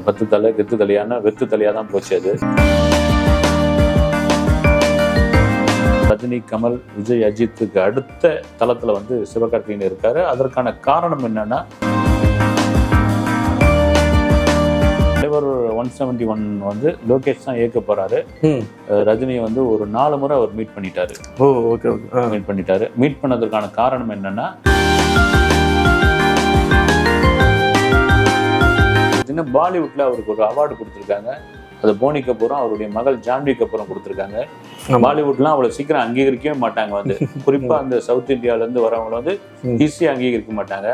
10 தலை கெத்து தலையான வெத்து தலையா தான் போச்சு அது. ரஜினி, கமல், விஜய், அஜித்துக்கு அடுத்த தளத்துல வந்து சிவகார்த்திகேயன் இருக்காரு. அதற்கான காரணம் என்னன்னா, தலைவர் 171 வந்து லோகேஷ் தான் இயக்க போறாரு. ரஜினியை வந்து ஒரு 4 முறை அவர் மீட் பண்ணிட்டாரு. மீட் பண்ணதற்கான காரணம் என்னன்னா, பாலிவுட்ல அவருக்கு ஒரு அவார்டு கொடுத்துருக்காங்க. அது போனி கபூரும் அவருடைய மகள் ஜான்வி கபூரும் கொடுத்துருக்காங்க. பாலிவுட்லாம் அவ்வளவு சீக்கிரம் அங்கீகரிக்கவே மாட்டாங்க வந்து, குறிப்பா அந்த சவுத் இந்தியால இருந்து வரவங்க வந்து ஈஸியா அங்கீகரிக்க மாட்டாங்க.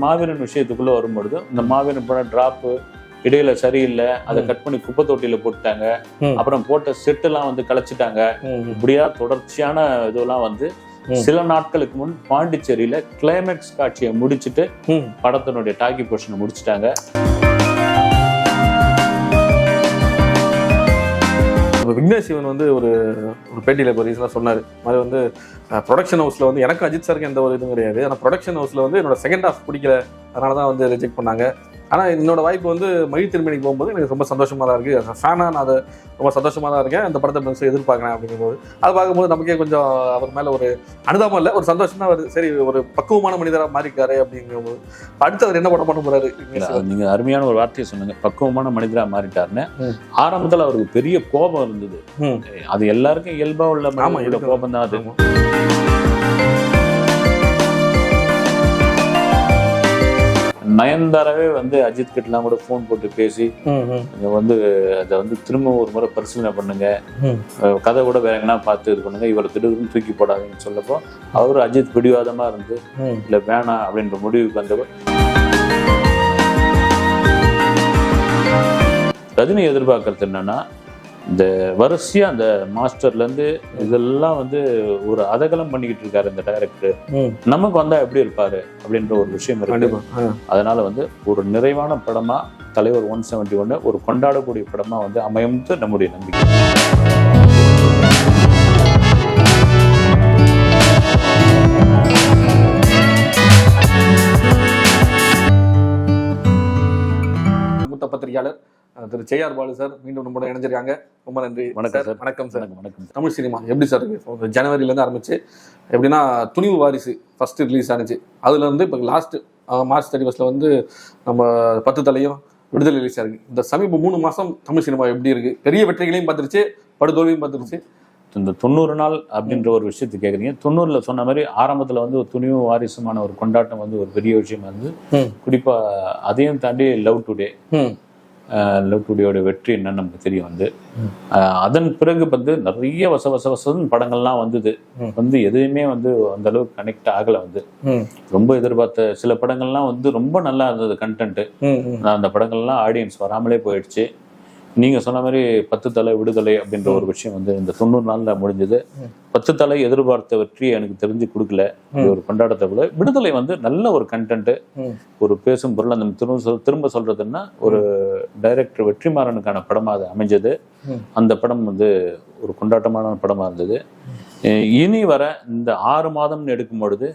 மாவீரன் விஷயத்துக்குள்ள வரும்பொழுது இந்த மாவீரன் படம் டிராப்பு இடையில சரியில்லை, அதை கட் பண்ணி குப்பை தொட்டியில போட்டுட்டாங்க. அப்புறம் போட்ட செட்டு எல்லாம் வந்து கலைச்சிட்டாங்க. இப்படியா தொடர்ச்சியான இதெல்லாம் வந்து சில நாட்களுக்கு முன் பாண்டிச்சேரியில கிளைமேக்ஸ் காட்சியை முடிச்சுட்டு படத்தினுடைய டாக்கி போர்ஷனை முடிச்சுட்டாங்க. விக்னேஷ் சிவன் வந்து ஒரு பேட்டியில இப்போ ரீசனாக சொன்னார். அது வந்து ப்ரொடக்ஷன் ஹவுஸ்ல வந்து எனக்கு அஜித் சாருக்கு எந்த ஒரு இதுவும் கிடையாது. ஆனால் ப்ரொடக்ஷன் ஹவுஸ்ல வந்து என்னோட செகண்ட் ஹாஃப் பிடிக்கல, அதனால தான் வந்து ரிஜெக்ட் பண்ணாங்க. ஆனால் என்னோட வாய்ப்பு வந்து மழி திருமணிக்கு போகும்போது எனக்கு ரொம்ப சந்தோஷமாக தான் இருக்குது. ஃபேனாக நான் அதை ரொம்ப சந்தோஷமாக தான் இருக்கேன். அந்த படத்தை பெருசாக எதிர்பார்க்குறேன் அப்படிங்கும்போது அது பார்க்கும்போது நமக்கே கொஞ்சம் அவர் மேலே ஒரு அனுதாபம் இல்லை, ஒரு சந்தோஷம் தான் வருது. சரி, ஒரு பக்குவமான மனிதராக மாறிக்காரு அப்படிங்கும்போது அடுத்து அவர் என்ன படம் பண்ண போறாரு? நீங்க அருமையான ஒரு வார்த்தையை சொன்னீங்க, பக்குவமான மனிதராக மாறிட்டாருன்னு. ஆரம்பத்தில் அவருக்கு பெரிய கோபம் இருந்தது. அது எல்லாருக்கும் இயல்பா உள்ள கோபம் தான் அது. நயன்தாராவே வந்து அஜித் கிட்டலாம் கூட போன் போட்டு பேசி வந்து அதை வந்து திரும்ப ஒரு முறை பரிசீலனை பண்ணுங்க, கதை கூட வேற எங்கன்னா பார்த்து இது பண்ணுங்க, இவரை திடீர்னு தூக்கி போடாதுன்னு சொல்லப்போ அவரு அஜித் பிடிவாதமா இருந்து இல்ல வேணாம் அப்படின்ற முடிவுக்கு வந்தவர். ரஜினி எதிர்பார்க்கறது என்னன்னா, இந்த வரிசையா அந்த மாஸ்டர்ல இருந்து இதெல்லாம் வந்து ஒரு அதகலம் பண்ணிக்கிட்டு இருக்காரு இந்த டைரக்டர், நமக்கு வந்தா எப்படி இருப்பாரு அப்படின்ற ஒரு விஷயம் இருக்கு. அதனால வந்து ஒரு நிறைவான படமா தலைவர் 171 ஒரு கொண்டாடக்கூடிய படமா வந்து அமையும்னு நம்முடைய நம்பிக்கை. மூத்த பத்திரிகையாளர் திரு ஜெயார் பாலு சார் மீண்டும் நம்மளோட இணைஞ்சிருக்காங்க. ரொம்ப நன்றி. வணக்கம் சார். வணக்கம் சார். வணக்கம். தமிழ் சினிமா எப்படி சார் இருக்கு? ஜனவரியிலேருந்து ஆரம்பிச்சு எப்படின்னா துணிவு வாரிசு ஃபர்ஸ்ட் ரிலீஸ் ஆனிச்சு, அதுல இருந்து இப்போ லாஸ்ட் மார்ச் 31 வந்து நம்ம 10 தலையும் விடுதலை ரிலீஸ் ஆயிருக்கு. இந்த சமீப 3 மாசம் தமிழ் சினிமா எப்படி இருக்கு? பெரிய வெற்றிகளையும் பார்த்துருச்சு, படுதோல்வியும் பார்த்துருச்சு. இந்த 90 நாள் அப்படின்ற ஒரு விஷயத்தை கேட்குறீங்க. 90ல சொன்ன மாதிரி ஆரம்பத்தில் வந்து ஒரு துணிவு வாரிசுமான ஒரு கொண்டாட்டம் வந்து ஒரு பெரிய விஷயமா இருந்து, குறிப்பா அதையும் தாண்டி லவ் டுடேயோட வெற்றி என்னன்னு நமக்கு தெரியும் வந்து. அதன் பிறகு வந்து நிறைய வசவசன்னு படங்கள்லாம் வந்தது. வந்து எதுவுமே வந்து அந்த அளவுக்கு கனெக்ட் ஆகல வந்து. ரொம்ப எதிர்பார்த்த சில படங்கள்லாம் வந்து ரொம்ப நல்லா இருந்தது கண்டென்ட். அந்த படங்கள்லாம் ஆடியன்ஸ் வராமலே போயிடுச்சு. நீங்க சொன்ன மாதிரி 10 தலை விடுதலை அப்படின்ற ஒரு விஷயம் வந்து இந்த 90 நாள்ல முடிஞ்சது. 10 தலை எதிர்பார்த்த வெற்றி எனக்கு தெரிஞ்சு கொடுக்கல, ஒரு கொண்டாடத்தை கூட. விடுதலை வந்து நல்ல ஒரு கண்டென்ட், ஒரு பேசும் பொருள். அந்த திரும்ப சொல்றதுன்னா ஒரு டைரக்டர் வெற்றிமாறனுக்கான படமா அது அமைஞ்சது. அந்த படம் வந்து ஒரு கொண்டாட்டமான படமா இருந்தது. இனி வர இந்த 6 மாதம்னு எடுக்கும் பொழுது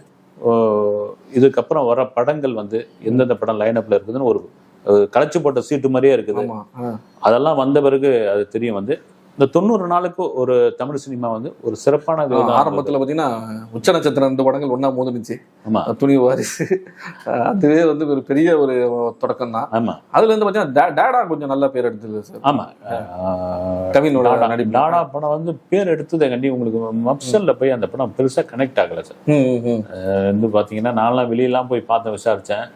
இதுக்கப்புறம் வர படங்கள் வந்து எந்தெந்த படம் லைனப்ல இருக்குதுன்னு ஒரு களைச்சு போட்ட சீட்டு மாதிரியே இருக்குது. அதெல்லாம் வந்த பிறகு அது தெரியும் வந்து. இந்த 90 நாளுக்கு ஒரு தமிழ் சினிமா வந்து ஒரு சிறப்பான ஆரம்பத்துல பாத்தீங்கன்னா உச்ச நட்சத்திரம் 2 படங்கள் ஒன்னா மோதுனுச்சு. துணிவு வாரிசு அதுவே வந்து ஒரு பெரிய ஒரு தொடக்கம் தான். ஆமா, அதுல இருந்து பாத்தீங்கன்னா டாடா கொஞ்சம் நல்ல பேர் எடுத்தது சார். ஆமா, கவினோட டாடா படம் வந்து பேர் எடுத்தது கண்டி உங்களுக்கு மப்சல்ல போய் அந்த படம் பெருசா கனெக்ட் ஆகல சார். வந்து பாத்தீங்கன்னா நான்லாம் வெளியெல்லாம் போய் பார்த்து விசாரிச்சேன்.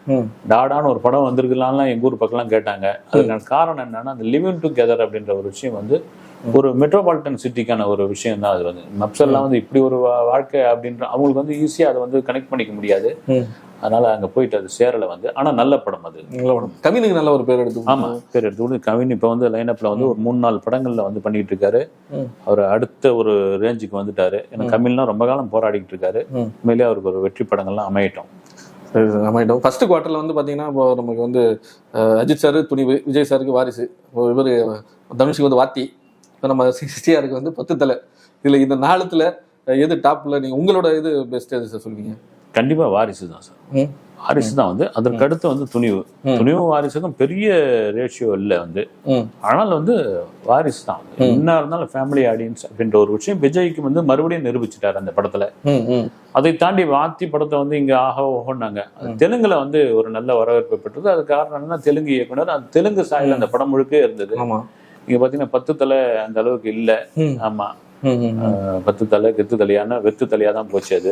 டாடான்னு ஒரு படம் வந்திருக்கலாம்லாம் எங்க ஊர் பக்கம்லாம் கேட்டாங்க. அதுக்கான காரணம் என்னன்னா, அந்த லிவிங் டுகெதர் அப்படின்ற ஒரு விஷயம் வந்து ஒரு மெட்ரோபாலிட்டன் சிட்டிக்கான ஒரு விஷயம் தான். அது வந்து மப்சல்லாம் வந்து இப்படி ஒரு வாழ்க்கை அப்படின்ற அவங்களுக்கு வந்து ஈஸியா அதை வந்து கனெக்ட் பண்ணிக்க முடியாது. அதனால அங்க போயிட்டு அது சேரல வந்து. ஆனா நல்ல படம் அது. கவினுக்கு நல்ல ஒரு பேர் எடுத்து. ஆமா, பேர் எடுத்து. கவின் இப்ப வந்து லைனப்ல வந்து ஒரு 3-4 படங்கள்ல வந்து பண்ணிட்டு இருக்காரு. அவர் அடுத்த ஒரு ரேஞ்சுக்கு வந்துட்டாரு. ஏன்னா கவின்லாம் ரொம்ப காலம் போராடிட்டு இருக்காரு. உண்மையிலேயே அவருக்கு ஒரு வெற்றி படங்கள்லாம் அமையட்டும். ஃபர்ஸ்ட் குவார்டர்ல வந்து பாத்தீங்கன்னா இப்போ நமக்கு வந்து அஜித் சாரு துணிவு, விஜய் சாருக்கு வாரிசு, இவர் தனுஷுக்கு வந்து வாத்தி, நம்ம சிஸ்டியாருக்கு வந்து 10 தலை. இதுல இந்த 4த்துல எது டாப்ல நீங்க உங்களோட இது பெஸ்ட் எது சார் சொல்லுவீங்க? கண்டிப்பா வாரிசு தான் சார். வாரிசு தான் வந்து. அதற்கு அடுத்து வந்து துணிவு. துணிவு வாரிசுக்கும் பெரிய ரேஷியோ இல்லை வந்து. ஆனால் வந்து வாரிசு தான் என்ன இருந்தாலும் ஃபேமிலி ஆடியன்ஸ் அப்படின்ற ஒரு விஷயம் விஜய்க்கு வந்து மறுபடியும் நிரூபிச்சுட்டாரு அந்த படத்துல. அதை தாண்டி வாத்தி படத்தை வந்து இங்க ஆக ஓகோன்னாங்க. தெலுங்குல வந்து ஒரு நல்ல வரவேற்பு பெற்றது. அது காரணம் என்னன்னா தெலுங்கு இயக்குனர், அந்த தெலுங்கு சாயல் அந்த படம் முழுக்க இருந்தது. இங்க பாத்தீங்கன்னா 10 தலை அந்த அளவுக்கு இல்ல. ஆமா, 10 தலை கெத்து தலையான வெத்து தலையா தான் போச்சு அது.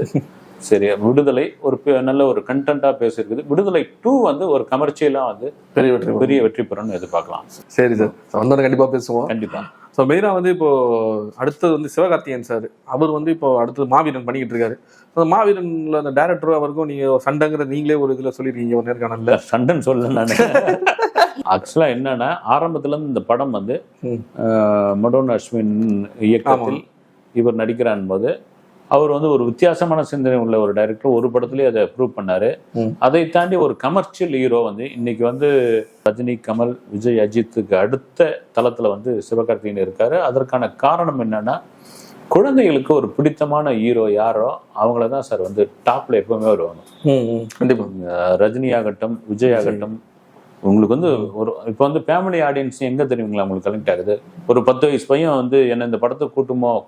சரி, விடுதலை ஒரு நல்ல ஒரு கண்டென்ட்டா பேசிருக்குது. விடுதலை 2 வந்து ஒரு கமர்ஷியலா வந்து பெரிய வெற்றி பெறணும்னு எதிர்பார்க்கலாம். சரி சார், வந்தோட கண்டிப்பா பேசுவோம். கண்டிப்பா. ஸோ மெயினாக வந்து இப்போ அடுத்தது வந்து சிவகார்த்திகேயன் சார், அவர் வந்து இப்போ அடுத்தது மாவீரன் பண்ணிக்கிட்டு இருக்காரு. அந்த மாவீரன்ல அந்த டேரக்டரும் அவருக்கும் நீங்க சண்டைங்கிற நீங்களே ஒரு இதுல சொல்லிருக்கீங்க ஒரு நேர்காணல்ல. சண்டைன்னு சொல்லல நான். ஆக்சுவலா என்னன்னா, ஆரம்பத்துல இருந்து இந்த படம் வந்து மடோன் அஸ்வின் இயக்கத்தில் இவர் நடிக்கிறான் போது அவர் வந்து ஒரு வித்தியாசமான சிந்தனை உள்ள ஒரு டைரக்டர். ஒரு படத்துலயே அதை ப்ரூவ் பண்ணாரு. அதை தாண்டி ஒரு கமர்ஷியல் ஹீரோ வந்து இன்னைக்கு வந்து ரஜினி, கமல், விஜய், அஜித்துக்கு அடுத்த தளத்துல வந்து சிவகார்த்திகேயன் இருக்காரு. அதற்கான காரணம் என்னன்னா, குழந்தைகளுக்கு ஒரு பிடித்தமான ஹீரோ யாரோ அவங்களதான் சார் வந்து டாப்ல எப்பவுமே வருவாங்க. கண்டிப்பா ரஜினி ஆகட்டும், விஜய் ஆகட்டும், உங்களுக்கு வந்து ஒரு இப்போ வந்து ஃபேமிலி ஆடியன்ஸ் எங்க தெரியுங்களா உங்களுக்கு கனெக்ட் ஆகுது. ஒரு 10 வயசு பையன் வந்து என்ன இந்த படத்தை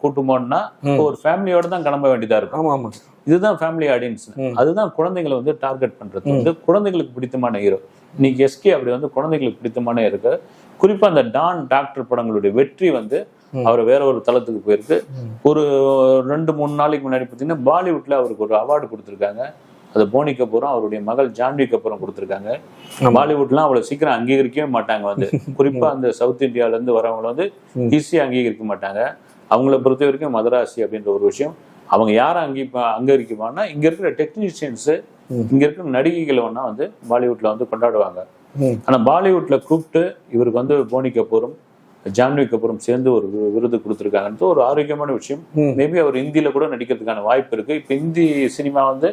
கூட்டுமோன்னா ஒரு ஃபேமிலியோட தான் கிளம்ப வேண்டியதா இருக்கும். இதுதான் ஃபேமிலி ஆடியன்ஸ். அதுதான் குழந்தைங்களை வந்து டார்கெட் பண்றது வந்து குழந்தைகளுக்கு பிடித்தமான ஹீரோ. இன்னைக்கு எஸ்கே அப்படி வந்து குழந்தைகளுக்கு பிடித்தமான இருக்கு. குறிப்பா அந்த டான் டாக்டர் படங்களுடைய வெற்றி வந்து அவர் வேற ஒரு தளத்துக்கு போயிருக்கு. ஒரு 2-3 நாளைக்கு முன்னாடி பார்த்தீங்கன்னா பாலிவுட்ல அவருக்கு ஒரு அவார்டு கொடுத்துருக்காங்க. அது போனி கபூரும் அவருடைய மகள் ஜான்வி கபூரும் கொடுத்துருக்காங்க. பாலிவுட்லாம் அவ்வளவு சீக்கிரம் அங்கீகரிக்கவே மாட்டாங்க வந்து. குறிப்பா அந்த சவுத் இந்தியால இருந்து வரவங்களை வந்து ஈஸியா அங்கீகரிக்க மாட்டாங்க. அவங்கள பொறுத்த வரைக்கும் மதராசி அப்படின்ற ஒரு விஷயம். அவங்க யாரை அங்கீகரிக்குவாங்கன்னா, இங்க இருக்கிற டெக்னீஷியன்ஸ், இங்க இருக்கிற நடிகைகளை வேணா வந்து பாலிவுட்ல வந்து கொண்டாடுவாங்க. ஆனா பாலிவுட்ல கூப்பிட்டு இவருக்கு வந்து போனி கபூரும் ஜான்வி கபூரும் சேர்ந்து ஒரு விருது கொடுத்துருக்காங்கன்றது ஒரு ஆரோக்கியமான விஷயம். மேபி அவர் இந்தியில கூட நடிக்கிறதுக்கான வாய்ப்பு இருக்கு. இப்ப இந்தி சினிமா வந்து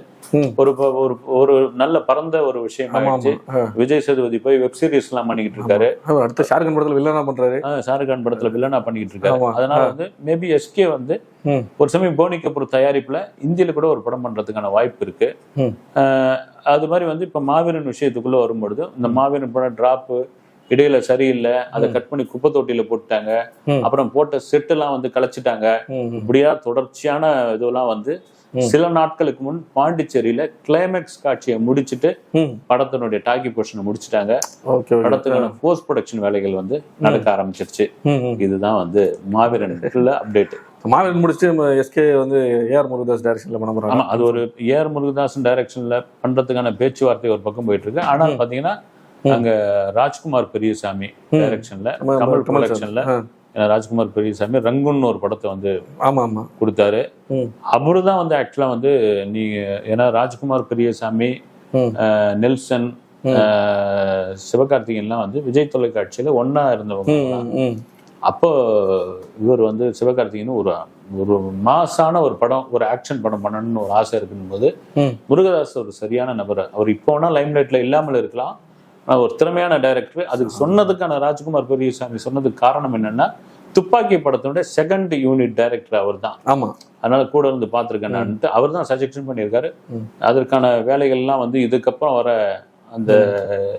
ஒரு நல்ல பரந்த ஒரு விஷயம் ஆயிடுச்சு. விஜய் சேதுபதி போய் வெப் சீரிஸ் எல்லாம் பண்ணிக்கிட்டு இருக்காரு. அடுத்த ஷாருக்கான் படத்துல வில்லனா பண்றாரு. ஷாருக்கான் படத்துல வில்லனா பண்ணிக்கிட்டு இருக்காரு. அதனால வந்து மேபி எஸ்கே வந்து ஒரு சமயம் போனி கபூர் தயாரிப்புல இந்தியில கூட ஒரு படம் பண்றதுக்கான வாய்ப்பு இருக்கு. அது மாதிரி வந்து இப்ப மாவீரன் விஷயத்துக்குள்ள வரும்பொழுது இந்த மாவீரன் படம் டிராப் இடையில சரியில்லை, அதை கட் பண்ணி குப்பை தொட்டியில போட்டுட்டாங்க. அப்புறம் போட்ட செட் எல்லாம் வந்து கலைச்சிட்டாங்க. இப்படியா தொடர்ச்சியான இதெல்லாம் வந்து சில நாட்களுக்கு முன் பாண்டிச்சேரியில கிளைமேக்ஸ் காட்சியை முடிச்சுட்டு படத்தினுடைய டாக்கி போர்ஷனை முடிச்சுட்டாங்க. படத்துக்கான போஸ்ட் ப்ரொடக்ஷன் வேலைகள் வந்து நடக்க ஆரம்பிச்சிருச்சு. இதுதான் வந்து மாவீரன் அப்டேட். மாவீரன் முடிச்சுட்டு எஸ்கே வந்து ஏஆர் முருகதாஸ் டைரக்ஷன்ல பண்ண போறாங்க. அது ஒரு ஏஆர் முருகதாஸ் டைரக்ஷன்ல பண்றதுக்கான பேச்சுவார்த்தை ஒரு பக்கம் போயிட்டு இருக்கு. ஆனால் பாத்தீங்கன்னா அங்க ராஜ்குமார் பெரியசாமி டைரக்ஷன்ல, கமல் ப்ரொடக்ஷன்ல ராஜ்குமார் பெரியசாமி ரங்குன்னு ஒரு படத்தை வந்து கொடுத்தாரு. அவருதான் வந்து ஆக்சுவலா வந்து நீங்க ஏன்னா ராஜ்குமார் பெரியசாமி, நெல்சன், சிவகார்த்திகேயன்லாம் வந்து விஜய் தொலைக்காட்சியில ஒன்னா இருந்தவங்க. அப்போ இவர் வந்து சிவகார்த்திகேயன் ஒரு மாசான ஒரு படம், ஒரு ஆக்ஷன் படம் பண்ணணும்னு ஒரு ஆசை இருக்குன்னு போது முருகதாஸ் ஒரு சரியான நபர். அவர் இப்போனா லைம் லைட்ல இல்லாமல் இருக்கலாம், ஒரு திறமையான டைரக்டர். அதுக்கு சொன்னதுக்கான ராஜ்குமார் பெரியசாமி சொன்னதுக்கு காரணம் என்னன்னா, துப்பாக்கி படத்தினுடைய 2nd யூனிட் டைரக்டர் அவர் தான். ஆமா, அதனால கூட இருந்து பார்த்துருக்கேன். அவர் தான் சஜெக்ஷன் பண்ணியிருக்காரு. அதற்கான வேலைகள்லாம் வந்து இதுக்கப்புறம் வர அந்த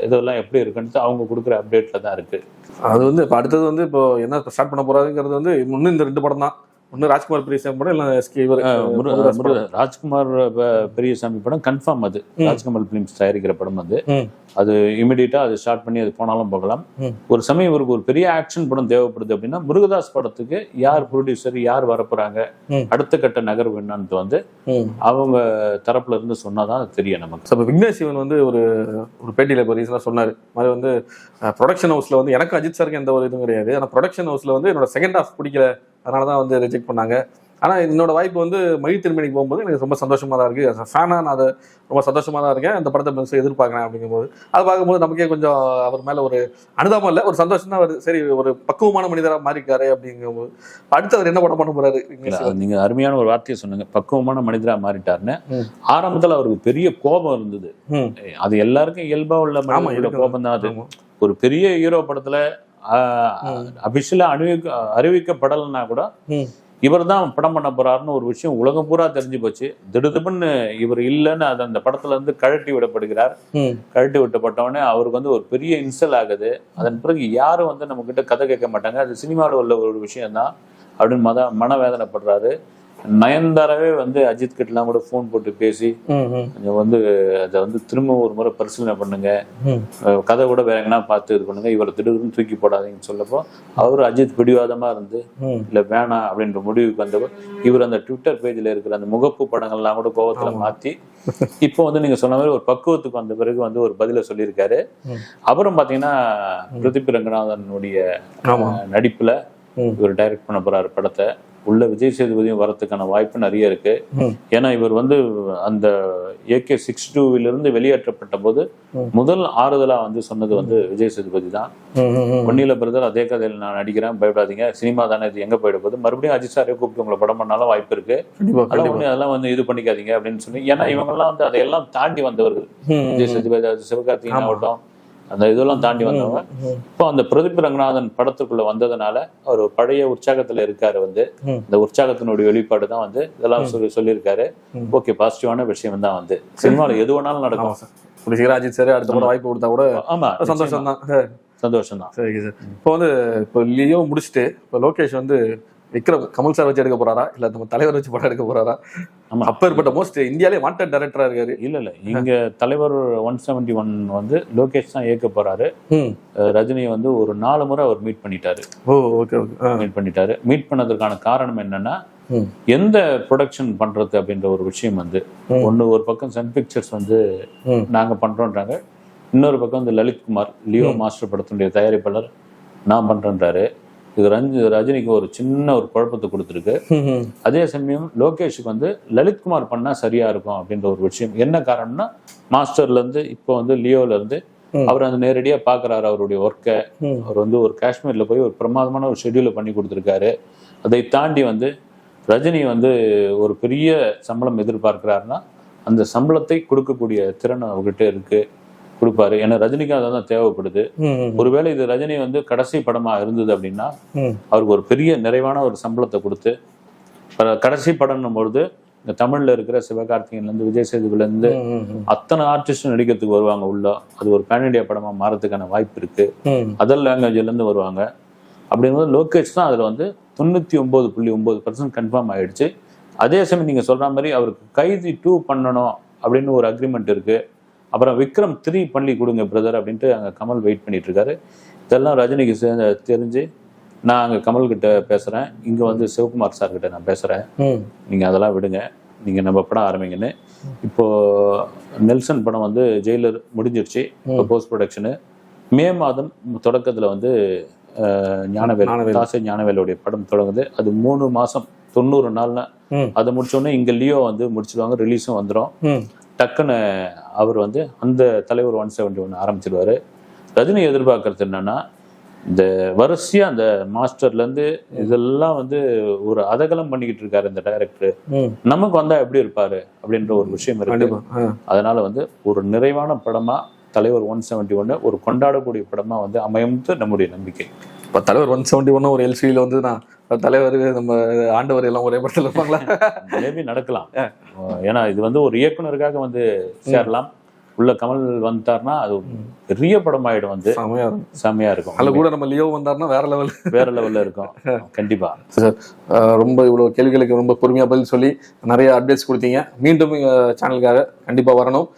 இதெல்லாம் எப்படி இருக்குன்னு அவங்க கொடுக்குற அப்டேட்ல தான் இருக்கு. அது வந்து இப்போ அடுத்தது வந்து இப்போ என்ன ஸ்டார்ட் பண்ண போறாருங்கிறது வந்து இன்னும் இந்த 2 படம் தான். ஒன்னு ராஜ்குமார் பெரியசாமி படம், இல்ல எஸ்கே ராஜ்குமார் பெரியசாமி படம் கன்ஃபார்ம். அது ராஜ்கமல் பிலிம்ஸ் தயாரிக்கிற படம். அது இமிடியேட்டா அது ஸ்டார்ட் பண்ணி அது போனாலும் போகலாம். ஒரு சமயம் இவருக்கு ஒரு பெரிய ஆக்ஷன் படம் தேவைப்படுது அப்படின்னா முருகதாஸ் படத்துக்கு யார் ப்ரொடியூசர், யார் வரப்போறாங்க, அடுத்த கட்ட நகர்வு என்னன்னு வந்து அவங்க தரப்புல இருந்து சொன்னாதான் தெரியும் நமக்கு. விக்னேஷ் சிவன் வந்து ஒரு பேட்டியில இப்போ ரீசனா சொன்னாரு மாதிரி வந்து ப்ரொடக்ஷன் ஹவுஸ்ல வந்து எனக்கு அஜித் சாருக்கு எந்த ஒரு இதுவும் கிடையாது, ஆனா ப்ரொடக்ஷன் ஹவுஸ்ல வந்து என்னோட செகண்ட் ஹாஃப் பிடிக்கல, அதனாலதான் வந்து ரிஜெக்ட் பண்ணாங்க. ஆனா என்னோட வாய்ப்பு வந்து மழி திருமணிக்கு போகும்போது எனக்கு ரொம்ப சந்தோஷமா தான் இருக்கு. ஃபேனா நான் அதை ரொம்ப சந்தோஷமா தான் இருக்கேன். அந்த படத்தை எதிர்பார்க்கிறேன். அப்படிங்கும்போது அதை பார்க்கும்போது நமக்கே கொஞ்சம் அவர் மேல ஒரு அனுதாபம் இல்லை, ஒரு சந்தோஷம் தான் வருது. சரி, ஒரு பக்குவமான மனிதராக மாறிக்காரு அப்படிங்கும்போது அடுத்து அவர் என்ன பண்ண போறாரு? நீங்க அருமையான ஒரு வார்த்தையை சொன்னீங்க, பக்குவமான மனிதரா மாறிட்டாருன்னு. ஆரம்பத்துல அவருக்கு பெரிய கோபம் இருந்தது. அது எல்லாருக்கும் இயல்பா உள்ள கோபம் தான். அது ஒரு பெரிய ஹீரோ படத்துல அபிஷியலா அறிவிக்கப்படலைன்னா கூட இவர் தான் படம் பண்ண போறாருன்னு ஒரு விஷயம் உலகம் பூரா தெரிஞ்சு போச்சு. திடுதிப்புன்னு இவர் இல்லைன்னு அது அந்த படத்துல இருந்து கழட்டி விடப்படுகிறார். கழட்டி விட்டப்பட்டவொடனே அவருக்கு வந்து ஒரு பெரிய இன்சல் ஆகுது. அதன் பிறகு யாரும் வந்து நம்ம கிட்ட கதை கேட்க மாட்டாங்க, அது சினிமாவில் உள்ள ஒரு விஷயம் தான் அப்படின்னு மனவேதனைப்படுறாரு. நயன்தாராவே வந்து அஜித் கிட்டலாம் கூட போன் போட்டு பேசி கொஞ்சம் வந்து அதை வந்து திரும்ப ஒரு முறை பரிசீலனை பண்ணுங்க, கதை கூட வேற எங்கன்னா பார்த்து இது பண்ணுங்க, இவரை திடீர்னு தூக்கி போடாதீங்கன்னு சொல்லப்போ அவரு அஜித் பிடிவாதமா இருந்து இல்ல வேணாம் அப்படின்ற முடிவுக்கு வந்தப்போ இவர் அந்த ட்விட்டர் பேஜ்ல இருக்கிற அந்த முகப்பு படங்கள்லாம் கூட கோவத்துல மாத்தி இப்போ வந்து நீங்க சொன்ன மாதிரி ஒரு பக்குவத்துக்கு வந்த பிறகு வந்து ஒரு பதில சொல்லியிருக்காரு. அப்புறம் பாத்தீங்கன்னா பிரதீப் ரங்கநாதனுடைய நடிப்புல இவர் டைரக்ட் பண்ண போறாரு படத்தை. உள்ள விஜய் சேதுபதியும் வரதுக்கான வாய்ப்பு நிறைய இருக்கு. ஏன்னா இவர் வந்து அந்த AK-62 இருந்து வெளியேற்றப்பட்ட போது முதல் ஆறுதலா வந்து சொன்னது வந்து விஜய் சேதுபதி தான். பொன்னியில பிரதர் அதே கதையில் நான் நடிக்கிறேன், பயப்படாதீங்க, சினிமா தானே, இது எங்க போயிட போகுது, மறுபடியும் அஜித் சாரே கூப்பிட்டு உங்களை படம் பண்ணாலும் வாய்ப்பு இருக்கு, அதெல்லாம் வந்து இது பண்ணிக்காதீங்க அப்படின்னு சொல்லி. ஏன்னா இவங்க எல்லாம் வந்து அதையெல்லாம் தாண்டி வந்தவர்கள். விஜய் சேதுபதி, சிவகார்த்திகேயன் ஆகட்டும், அந்த இதெல்லாம் தாண்டி வந்தவங்க. இப்போ அந்த பிரதீப் ரங்கநாதன் படத்துக்குள்ள வந்ததுனால அவர் பழைய உற்சாகத்துல இருக்காரு. வந்து இந்த உற்சாகத்தினுடைய வெளிப்பாடு தான் வந்து இதெல்லாம் சொல்லியிருக்காரு. ஓகே, பாசிட்டிவான விஷயம் தான். வந்து சினிமாவில் எது வேணாலும் நடக்கும். அஜித் சார் அடுத்த படம் வாய்ப்பு கொடுத்தா கூட ஆமா சந்தோஷம் தான், சந்தோஷம் தான். சரி சார். இப்போ வந்து இப்போ லியோ முடிச்சுட்டு இப்போ லோகேஷ் வந்து விக்ரம் கமல் சார் வச்சு எடுக்க போறாரா இல்ல நம்ம தலைவர் வச்சு படம் எடுக்க போறாரா? அப்பேற்பட்ட மோஸ்ட் இந்தியாலே வாண்டட் டைரக்டரா இருக்காரு. இல்ல இங்க தலைவர் 171 வந்து லோகேஷ் தான் இயக்க போறாரு. ரஜினி வந்து ஒரு 4 முறை அவர் மீட் பண்ணிட்டாரு. மீட் பண்ணிட்டாரு. மீட் பண்ணதுக்கான காரணம் என்னன்னா, எந்த ப்ரொடக்ஷன் பண்றது அப்படின்ற ஒரு விஷயம் வந்து ஒரு பக்கம் சன் பிக்சர்ஸ் வந்து நாங்க பண்றோன்றாங்க, இன்னொரு பக்கம் வந்து லலித்குமார் லியோ மாஸ்டர் படத்தினுடைய தயாரிப்பாளர் நான் பண்றேன்றாரு. இது ரஜினிக்கு ஒரு சின்ன ஒரு குழப்பத்தை கொடுத்துருக்கு. அதே சமயம் லோகேஷுக்கு வந்து லலித்குமார் பண்ணா சரியா இருக்கும் அப்படின்ற ஒரு விஷயம். என்ன காரணம்னா, மாஸ்டர்ல இருந்து இப்போ வந்து லியோல இருந்து அவர் அந்த நேரடியா பாக்குறாரு அவருடைய ஒர்க்கை. அவர் வந்து ஒரு காஷ்மீர்ல போய் ஒரு பிரமாதமான ஒரு ஷெட்யூலை பண்ணி கொடுத்துருக்காரு. அதை தாண்டி வந்து ரஜினி வந்து ஒரு பெரிய சம்பளம் எதிர்பார்க்கிறாருன்னா அந்த சம்பளத்தை கொடுக்கக்கூடிய திறன் அவர்கிட்ட இருக்கு, கொடுப்பாரு. ஏன்னா ரஜினிக்கு அதான் தேவைப்படுது. ஒருவேளை இது ரஜினி வந்து கடைசி படமா இருந்தது அப்படின்னா அவருக்கு ஒரு பெரிய நிறைவான ஒரு சம்பளத்தை கொடுத்து, கடைசி படம்னும் பொழுது இந்த தமிழ்ல இருக்கிற சிவகார்த்திகேயன்ல இருந்து விஜய் சேதுபதியில இருந்து அத்தனை ஆர்டிஸ்டும் நடிக்கிறதுக்கு வருவாங்க உள்ள. அது ஒரு பேன் இண்டியா படமா மாறதுக்கான வாய்ப்பு இருக்கு. அதர் லாங்குவேஜ்ல இருந்து வருவாங்க. அப்படிங்கும்போது லோகேஷ் தான் அதுல வந்து 99.9% கன்ஃபார்ம் ஆயிடுச்சு. அதே சமயம் நீங்க சொல்ற மாதிரி அவருக்கு கைதி 2 பண்ணணும் அப்படின்னு ஒரு அக்ரிமெண்ட் இருக்கு. அப்புறம் விக்ரம் 3 பண்ணி கொடுங்க பிரதர் அப்படின்ட்டு அங்கே கமல் வெயிட் பண்ணிட்டு இருக்காரு. இதெல்லாம் ரஜினிக்கு தெரிஞ்சு நான் அங்கே கமல் கிட்ட பேசுறேன், இங்க வந்து சிவகுமார் சார் கிட்ட நான் பேசுறேன், நீங்க அதெல்லாம் விடுங்க, நீங்க நம்ம படம் ஆரம்பிங்கன்னு. இப்போ நெல்சன் படம் வந்து ஜெயிலர் முடிஞ்சிருச்சு. இப்போ போஸ்ட் ப்ரொடக்ஷனு மே மாதம் தொடக்கத்துல வந்து ஞானவேலுடைய படம் தொடங்குது. அது 3 மாசம் 90 நாள்னா அதை முடிச்சோடனே இங்க லியோ வந்து முடிச்சிருவாங்க, ரிலீஸும் வந்துடும். டக்குன்னு அவர் வந்து அந்த தலைவர் 171 ஆரம்பிச்சிருவாரு. ரஜினி எதிர்பார்க்கறது என்னன்னா, இந்த வரிசையா அந்த மாஸ்டர்ல இருந்து இதெல்லாம் வந்து ஒரு அதகலம் பண்ணிக்கிட்டு இருக்காரு இந்த டைரக்டர், நமக்கு வந்தா எப்படி இருப்பாரு அப்படின்ற ஒரு விஷயம் இருக்கு. அதனால வந்து ஒரு நிறைவான படமா தலைவர் 171 ஒரு கொண்டாடக்கூடிய படமா வந்து அமையும்னு நம்முடைய நம்பிக்கை. இப்போ தலைவர் 171 ஒரு எல்சியில வந்து நான் தலைவர் நம்ம ஆண்டவர் எல்லாம் ஒரே படத்துல இருப்பாங்களா? மேபி நடக்கலாம். ஏன்னா இது வந்து ஒரு இயக்குனருக்காக வந்து சேரலாம். உள்ள கமல் வந்துட்டாருன்னா அது பெரிய படம் ஆயிடும், வந்து செமையா இருக்கும். அதுல கூட நம்ம லியோ வந்தாருன்னா வேற லெவல்ல இருக்கும் கண்டிப்பா. சார் ரொம்ப இவ்வளவு கேள்விகளுக்கு ரொம்ப பொறுமையா பதில் சொல்லி நிறைய அப்டேட்ஸ் கொடுத்தீங்க. மீண்டும் சேனலுக்காக கண்டிப்பா வரணும்.